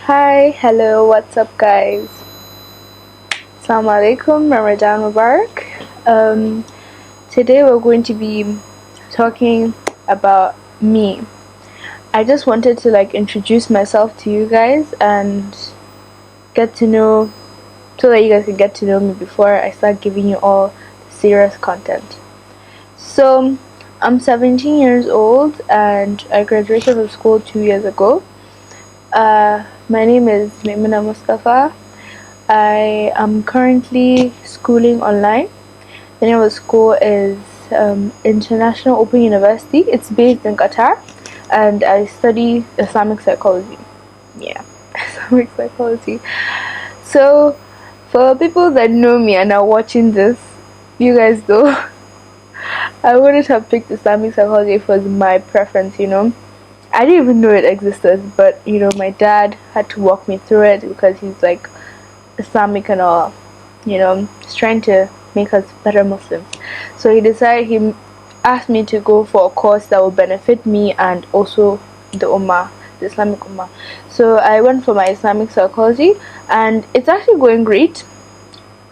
Hi, hello, what's up, guys? Assalamu alaikum, Ramadan Mubarak. Today we're going to be talking about me. I just wanted to introduce myself to you guys and get to know, so that you guys can get to know me before I start giving you all serious content. So, I'm 17 years old and I graduated from school 2 years ago. My name is Maimuna Mustafa. I am currently schooling online. The name of the school is International Open University. It's based in Qatar, and I study Islamic psychology. Yeah, Islamic psychology. So, for people that know me and are watching this, you guys know I wouldn't have picked Islamic psychology if it was my preference, I didn't even know it existed, but my dad had to walk me through it because he's like Islamic and all, he's trying to make us better Muslims. So he asked me to go for a course that will benefit me and also the Ummah, the Islamic Ummah. So I went for my Islamic psychology and it's actually going great.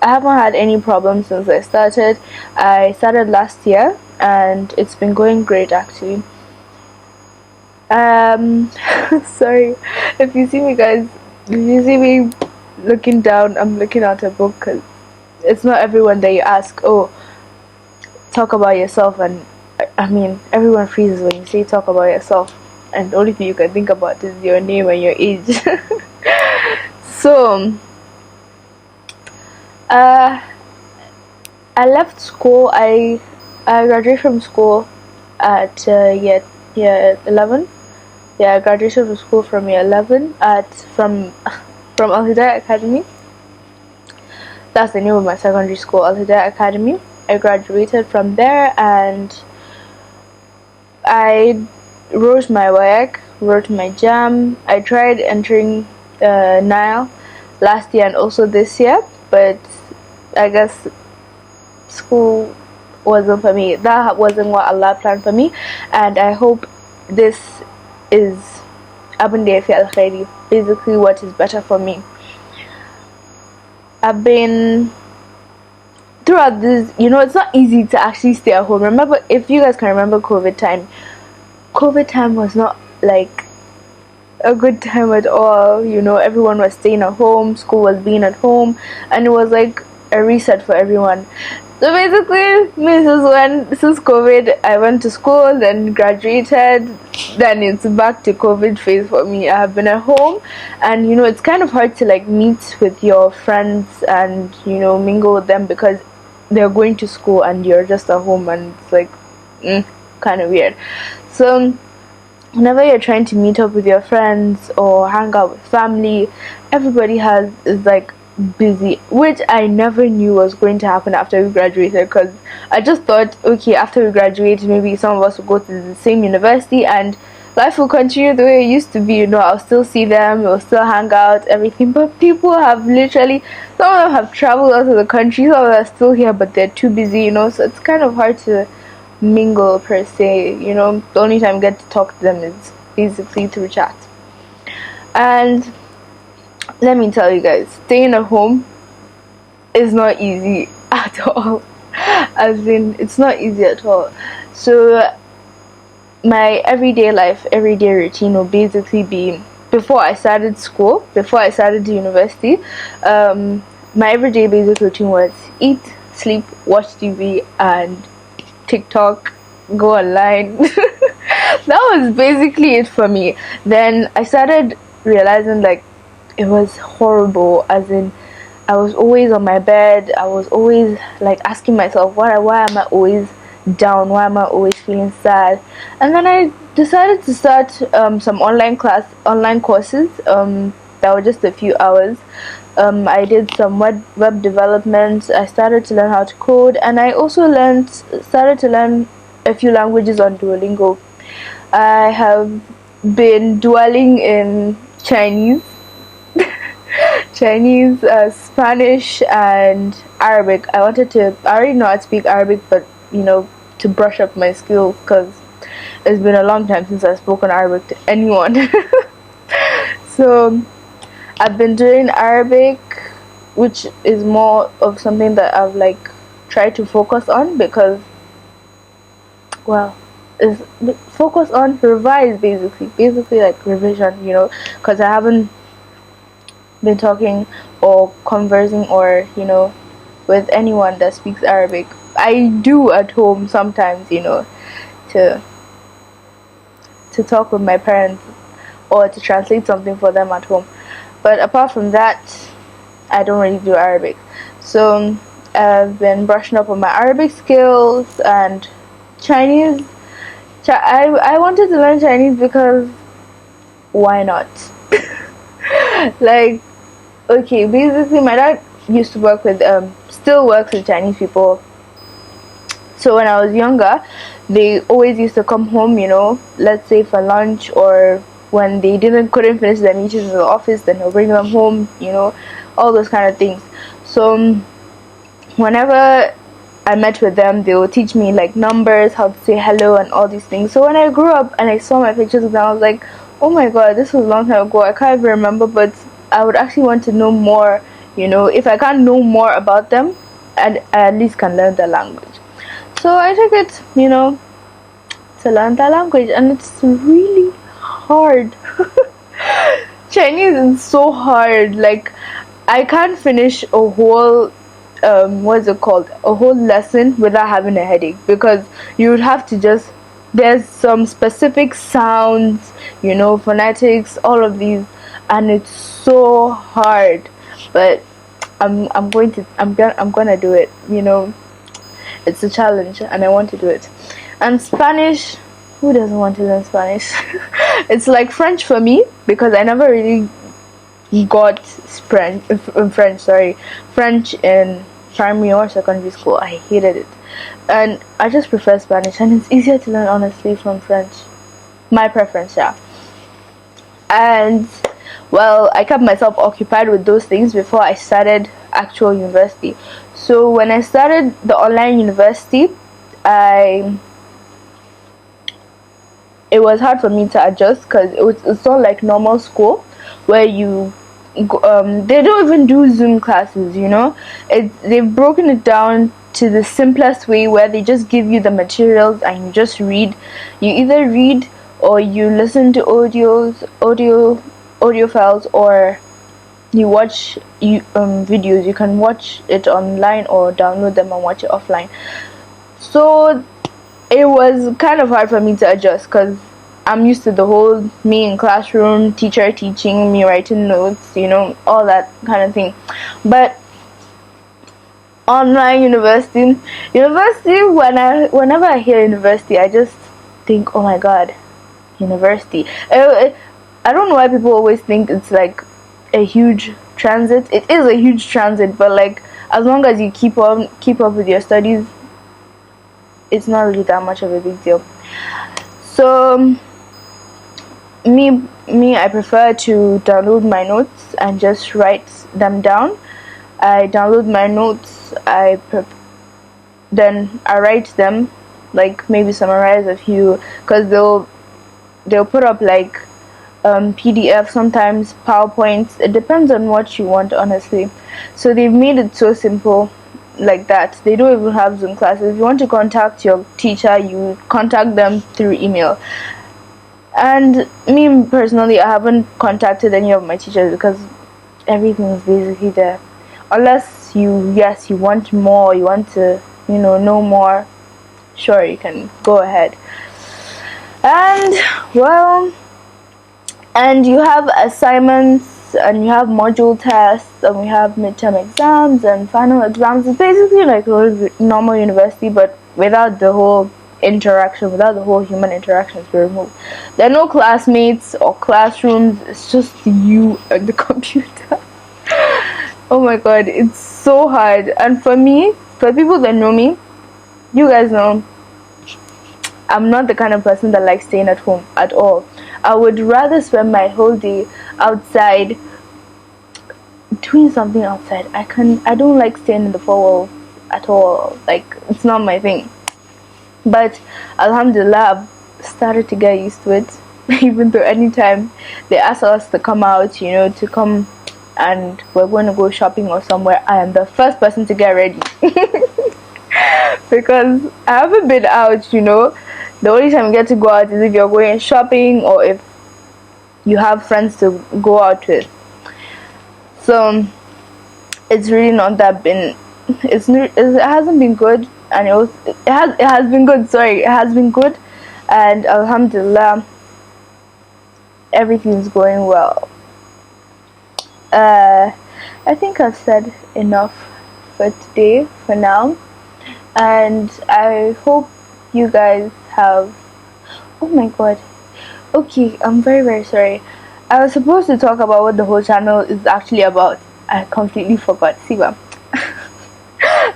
I haven't had any problems since I started. I started last year and it's been going great actually. Sorry if you see me, guys. If you see me looking down, I'm looking at a book because it's not everyone that you ask, oh, talk about yourself, and I mean everyone freezes when you say talk about yourself, and the only thing you can think about is your name and your age. So I left school. I graduated from school at year 11. Yeah, I graduated from school from year 11 from Al Hidayah Academy. That's the name of my secondary school, Al Hidayah Academy. I graduated from there and I wrote my WAEC, wrote my JAM. I tried entering Nile last year and also this year, but I guess school wasn't for me. That wasn't what Allah planned for me, and I hope this is Abunde fi al Khairi, basically what is better for me. I've been throughout this, it's not easy to actually stay at home. Remember, if you guys can remember COVID time was not like a good time at all. Everyone was staying at home, school was being at home, and it was like a reset for everyone. So basically, since COVID, I went to school, then graduated, then it's back to COVID phase for me. I have been at home, and it's kind of hard to meet with your friends and mingle with them because they're going to school and you're just at home, and it's like kind of weird. So whenever you're trying to meet up with your friends or hang out with family, everybody is busy, which I never knew was going to happen after we graduated, because I just thought, okay, after we graduate, maybe some of us will go to the same university and life will continue the way it used to be. I'll still see them, we'll still hang out, everything. But people have literally, some of them have traveled out of the country, some of them are still here, but they're too busy, so it's kind of hard to mingle per se. The only time I get to talk to them is basically through chat. And let me tell you guys, staying at home is not easy at all. As in, it's not easy at all. So my everyday life, everyday routine will basically be, before I started school, before I started the university, my everyday basic routine was eat, sleep, watch TV, and TikTok, go online. That was basically it for me. Then I started realizing it was horrible, as in I was always on my bed. I was always asking myself, why am I always down? Why am I always feeling sad? And then I decided to start some online courses that were just a few hours. I did some web development. I started to learn how to code, and I also started to learn a few languages on Duolingo. I have been dwelling in Chinese, Spanish, and Arabic. I already know how to speak Arabic, but to brush up my skill, because it's been a long time since I've spoken Arabic to anyone. So I've been doing Arabic, which is more of something that I've like tried to focus on because, well, is focus on revise basically like revision, because I haven't been talking or conversing or with anyone that speaks Arabic. I do at home sometimes, to talk with my parents or to translate something for them at home. But apart from that, I don't really do Arabic. So I've been brushing up on my Arabic skills and Chinese. I wanted to learn Chinese because why not? Like, okay, basically my dad used to work with still works with Chinese people. So when I was younger, they always used to come home, let's say for lunch, or when they couldn't finish their meetings in the office, then they'll bring them home, all those kind of things. So whenever I met with them, they would teach me like numbers, how to say hello, and all these things. So when I grew up and I saw my pictures of them, I was like, oh my god, this was a long time ago. I can't even remember, but I would actually want to know more. If I can't know more about them, I at least can learn the language. So I took it, to learn the language, and it's really hard. Chinese is so hard. Like, I can't finish a whole what's it called, a whole lesson without having a headache, because you would have to just, there's some specific sounds, phonetics, all of these, and it's so hard. But I'm gonna do it. It's a challenge and I want to do it. And Spanish, who doesn't want to learn Spanish? It's like French for me, because I never really got French in primary or secondary school. I hated it, and I just prefer Spanish, and it's easier to learn, honestly, from French. My preference, yeah. And well, I kept myself occupied with those things before I started actual university. So when I started the online university, it was hard for me to adjust, because it's not like normal school where they don't even do Zoom classes. They've broken it down to the simplest way, where they just give you the materials and you just read. You either read or you listen to audio files, or you watch videos. You can watch it online or download them and watch it offline. So it was kind of hard for me to adjust, because I'm used to the whole me in classroom, teacher teaching, me writing notes, all that kind of thing. But online university, whenever I hear university, I just think, oh my god, university. I don't know why people always think it's like a huge transit. It is a huge transit, but like, as long as you keep up with your studies, it's not really that much of a big deal. So me, I prefer to download my notes and just write them down. I download my notes, then I write them, like maybe summarize a few, because they'll put up like PDF, sometimes PowerPoints. It depends on what you want, honestly. So they've made it so simple like that. They don't even have Zoom classes. If you want to contact your teacher, you contact them through email. And me personally, I haven't contacted any of my teachers, because everything is basically there. Unless you want more, you want to know more, sure, you can go ahead. And well, and you have assignments, and you have module tests, and we have midterm exams and final exams. It's basically like normal university, but without the whole interaction, without the whole human interactions be removed. There are no classmates or classrooms. It's just you and the computer. Oh my god, it's so hard. And for people that know me, you guys know, I'm not the kind of person that likes staying at home at all. I would rather spend my whole day outside doing something outside. I don't like staying in the four walls at all. Like, it's not my thing. But alhamdulillah, started to get used to it. Even though anytime they ask us to come out, to come and we're going to go shopping or somewhere, I am the first person to get ready. Because I haven't been out, The only time you get to go out is if you're going shopping or if you have friends to go out with. So it's really not that been. It hasn't been good, and it has been good. Sorry, it has been good, and Alhamdulillah, everything's going well. I think I've said enough for today, for now, and I hope you guys have. Oh my God. Okay, I'm very, very sorry. I was supposed to talk about what the whole channel is actually about. I completely forgot. Siva.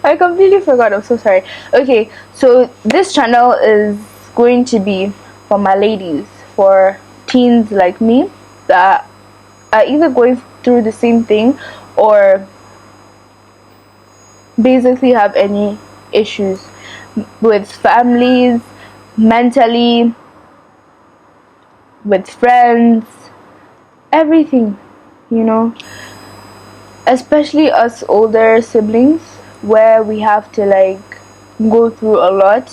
I completely forgot. I'm so sorry. Okay, so this channel is going to be for my ladies, for teens like me that are either going through the same thing or basically have any issues with families, mentally, with friends, everything, especially us older siblings where we have to go through a lot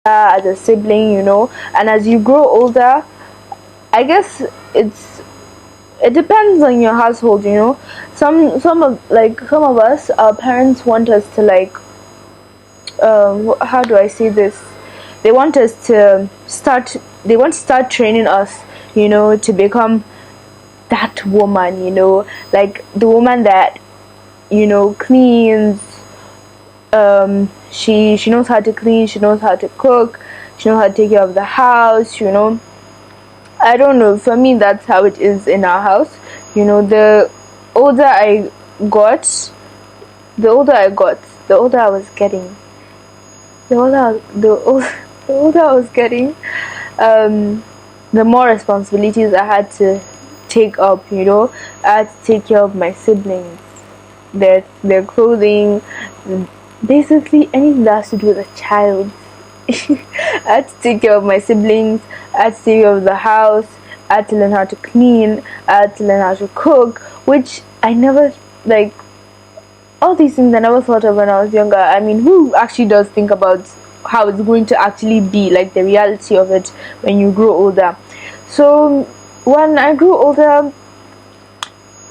as a sibling, and as you grow older, I guess it depends on your household, some of us, our parents want us to how do I say this, they want to start training us, to become that woman, like the woman that cleans, she knows how to clean, she knows how to cook, she knows how to take care of the house, I don't know, for me that's how it is in our house. The older I got, the older I was getting, the older I was getting, the more responsibilities I had to take up, I had to take care of my siblings, their clothing, basically anything that has to do with a child. I had to take care of my siblings, I had to take care of the house, I had to learn how to clean, I had to learn how to cook, which I never, all these things I never thought of when I was younger. I mean, who actually does think about how it's going to actually be, the reality of it when you grow older? So when I grew older,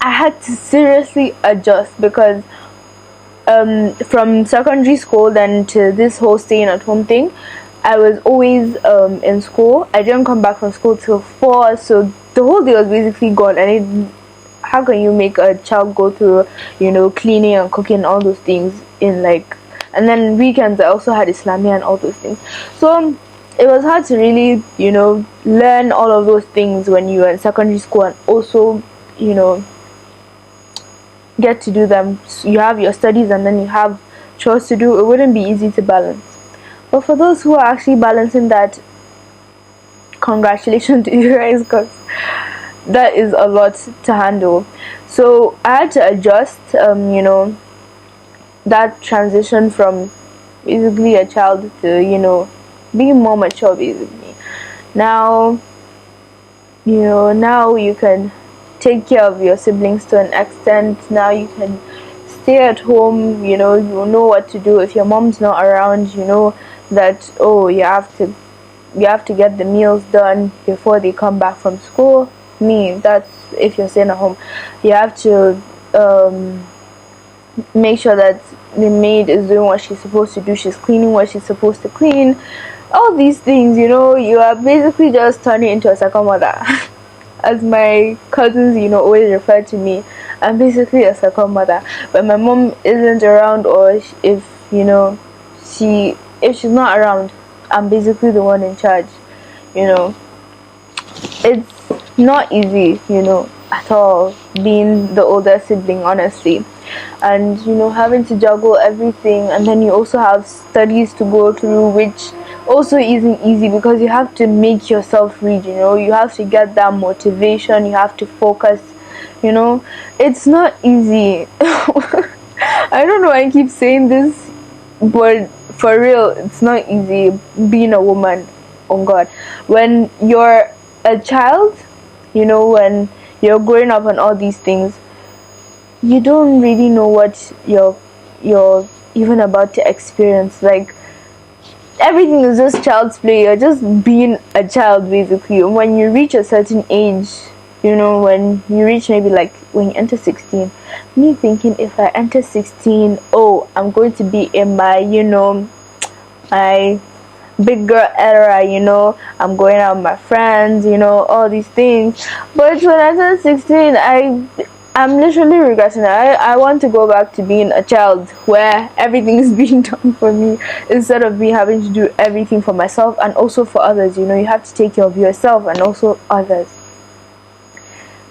I had to seriously adjust because from secondary school then to this whole staying at home thing, I was always in school. I didn't come back from school till 4, so the whole day was basically gone. And how can you make a child go through, cleaning and cooking and all those things in and then weekends I also had Islamia and all those things. So it was hard to really, learn all of those things when you were in secondary school and also, get to do them. You have your studies and then you have chores to do. It wouldn't be easy to balance. But for those who are actually balancing that, congratulations to you guys, because that is a lot to handle. So I had to adjust, that transition from basically a child to, being more mature basically. Now, now you can take care of your siblings to an extent. Now you can stay at home, you know what to do. If your mom's not around, you know that you have to get the meals done before they come back from school. That's if you're staying at home. You have to make sure that the maid is doing what she's supposed to do, she's cleaning what she's supposed to clean, all these things. You are basically just turning into a second mother. As my cousins, always refer to me, I'm basically a second mother. When my mom isn't around, or if she's not around, I'm basically the one in charge. It's not easy, at all, being the older sibling, honestly. And having to juggle everything, and then you also have studies to go through, which also isn't easy because you have to make yourself read. You have to get that motivation, you have to focus. It's not easy. I don't know, I keep saying this, but for real, it's not easy being a woman. Oh God, when you're a child, when you're growing up and all these things, you don't really know what you're even about to experience. Like, everything is just child's play. You're just being a child, basically. When you reach a certain age, when you reach, maybe like when you enter 16, me thinking, if I enter 16, oh, I'm going to be in my my big girl era, I'm going out with my friends, all these things. But when I turned 16, I'm literally regretting it. I want to go back to being a child where everything is being done for me, instead of me having to do everything for myself and also for others. You have to take care of yourself and also others.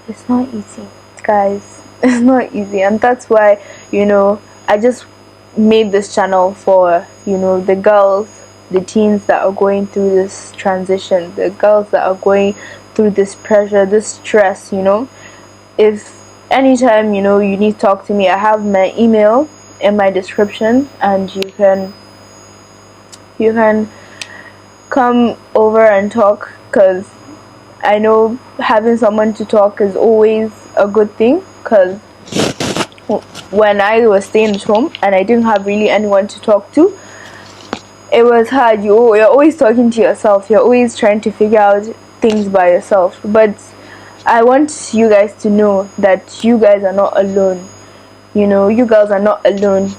It's not easy, guys. It's not easy, and that's why I just made this channel for the girls, the teens that are going through this transition, the girls that are going through this pressure, this stress. If anytime you need to talk to me, I have my email in my description, and you can come over and talk, because I know having someone to talk is always a good thing. Because when I was staying at home and I didn't have really anyone to talk to, it was hard. You're always talking to yourself. You're always trying to figure out things by yourself. But I want you guys to know that you guys are not alone. You girls are not alone.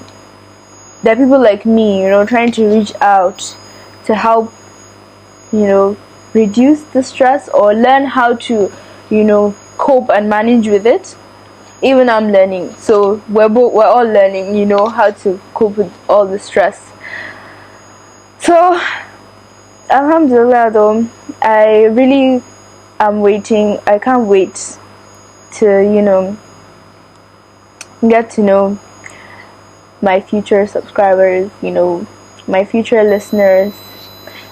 There are people like me, trying to reach out to help, reduce the stress or learn how to, cope and manage with it. Even I'm learning. So we're all learning, how to cope with all the stress. So, alhamdulillah though, I really am waiting. I can't wait to, get to know my future subscribers, my future listeners.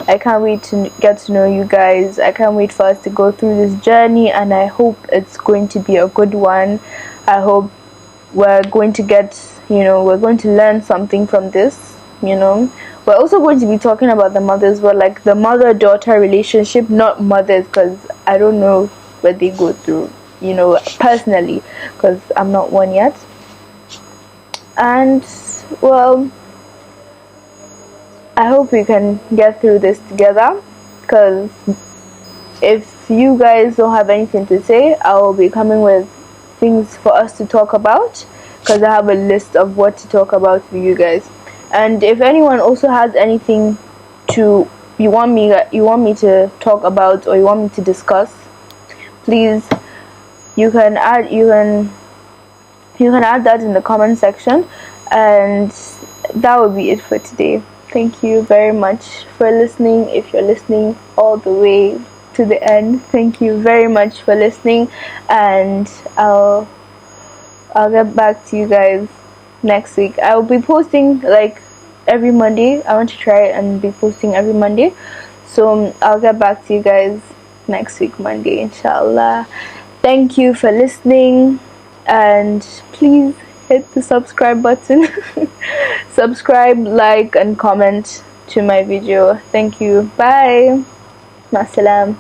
I can't wait to get to know you guys. I can't wait for us to go through this journey, and I hope it's going to be a good one. I hope we're going to we're going to learn something from this. We're also going to be talking about the mothers, but like the mother-daughter relationship, not mothers, because I don't know what they go through, personally, because I'm not one yet. And well, I hope we can get through this together, because if you guys don't have anything to say, I will be coming with things for us to talk about, because I have a list of what to talk about for you guys. And if anyone also has anything you want me to talk about, or you want me to discuss, please, you can add that in the comment section. And that will be it for today. Thank you very much for listening. If you're listening all the way to the end, thank you very much for listening, and I'll get back to you guys next week. I will be posting like every Monday. I want to try and be posting every Monday, so I'll get back to you guys next week, Monday, inshallah. Thank you for listening, and please hit the subscribe button. Subscribe, like, and comment to my video. Thank you. Bye. Masalam.